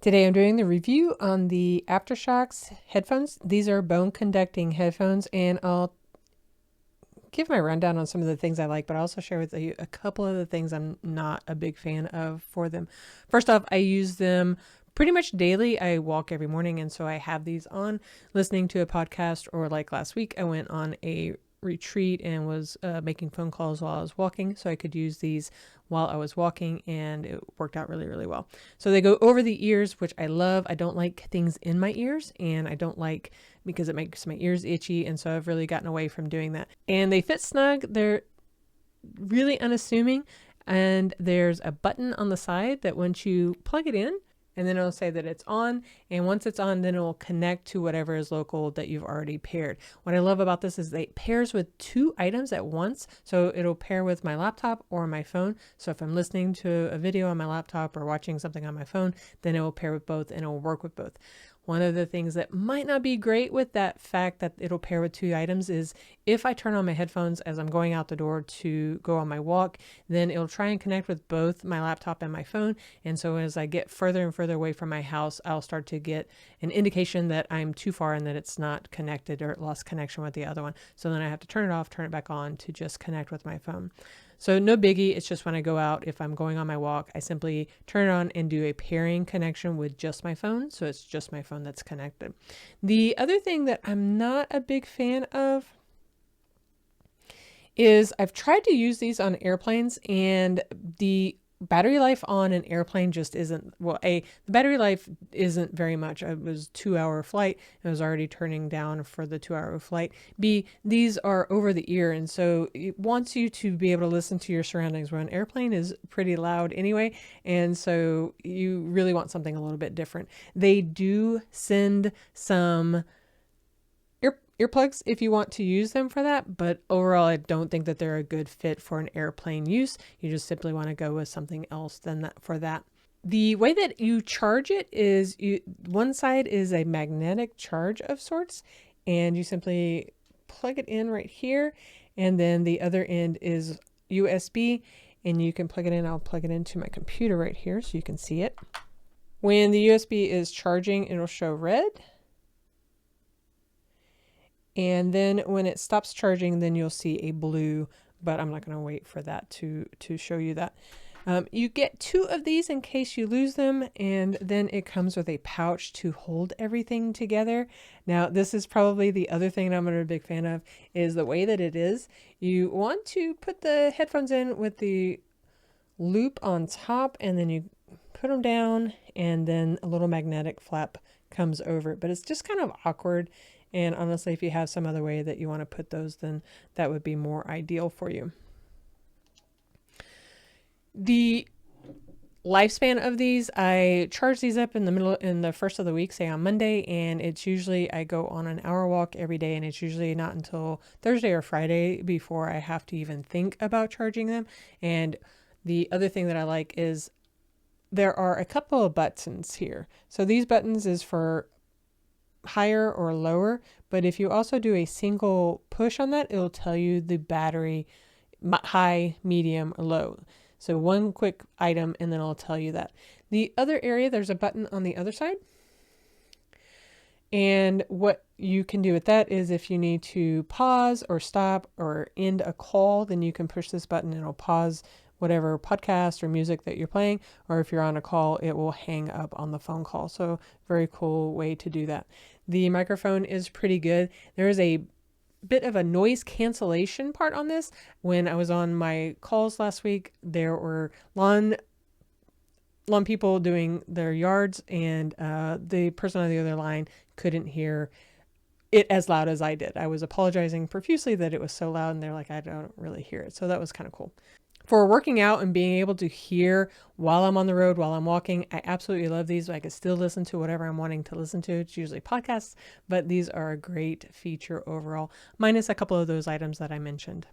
Today I'm doing the review on the AfterShokz headphones. These are bone conducting headphones, and I'll give my rundown on some of the things I like, but I'll also share with you a couple of the things I'm not a big fan of for them. First off, I use them pretty much daily. I walk every morning, and so I have these on listening to a podcast, or like last week, I went on a retreat and was making phone calls while I was walking, so I could use these while I was walking, and it worked out really, really well. So they go over the ears, which I love. I don't like things in my ears, and I don't like because it makes my ears itchy, and so I've really gotten away from doing that. And they fit snug. They're really unassuming, and there's a button on the side that once you plug it in, and then it'll say that it's on, and once it's on, then it will connect to whatever is local that you've already paired. What I love about this is it pairs with two items at once, so it'll pair with my laptop or my phone. So if I'm listening to a video on my laptop or watching something on my phone, then it will pair with both and it will work with both. One of the things that might not be great with that fact that it'll pair with two items is if I turn on my headphones as I'm going out the door to go on my walk, then it'll try and connect with both my laptop and my phone. And so as I get further and further away from my house, I'll start to get an indication that I'm too far and that it's not connected or it lost connection with the other one. So then I have to turn it off, turn it back on to just connect with my phone. So no biggie. It's just when I go out, if I'm going on my walk, I simply turn it on and do a pairing connection with just my phone. So it's just my phone that's connected. The other thing that I'm not a big fan of is I've tried to use these on airplanes, and the battery life on an airplane just isn't, well, the battery life isn't very much. It was 2-hour flight. It was already turning down for the 2-hour flight. B, these are over the ear, and so it wants you to be able to listen to your surroundings, where an airplane is pretty loud anyway, and so you really want something a little bit different. They do send some earplugs if you want to use them for that, but overall I don't think that they're a good fit for an airplane use. You just simply want to go with something else than that for that. The way that you charge it is one side is a magnetic charge of sorts, and you simply plug it in right here, and then the other end is USB, and you can plug it in. I'll plug it into my computer right here so you can see it. When the USB is charging, it'll show red. And then when it stops charging, then you'll see a blue, but I'm not going to wait for that to show you that. You get 2 of these in case you lose them, and then it comes with a pouch to hold everything together. Now, this is probably the other thing I'm not a big fan of, is the way that it is. You want to put the headphones in with the loop on top, and then you put them down, and then a little magnetic flap comes over it, but it's just kind of awkward. And honestly, if you have some other way that you want to put those, then that would be more ideal for you. The lifespan of these, I charge these up in the first of the week, say on Monday, and it's usually, I go on an hour walk every day, and it's usually not until Thursday or Friday before I have to even think about charging them. And the other thing that I like is there are a couple of buttons here. So these buttons is for higher or lower, but if you also do a single push on that, it'll tell you the battery high, medium, or low. So one quick item, and then it'll tell you that. The other area, there's a button on the other side, and what you can do with that is if you need to pause or stop or end a call, then you can push this button and it'll pause whatever podcast or music that you're playing, or if you're on a call, it will hang up on the phone call. So very cool way to do that. The microphone is pretty good. There is a bit of a noise cancellation part on this. When I was on my calls last week, there were lawn people doing their yards, and the person on the other line couldn't hear it as loud as I did. I was apologizing profusely that it was so loud, and they're like, I don't really hear it. So that was kind of cool. For working out and being able to hear while I'm on the road, while I'm walking, I absolutely love these. I can still listen to whatever I'm wanting to listen to. It's usually podcasts, but these are a great feature overall, minus a couple of those items that I mentioned.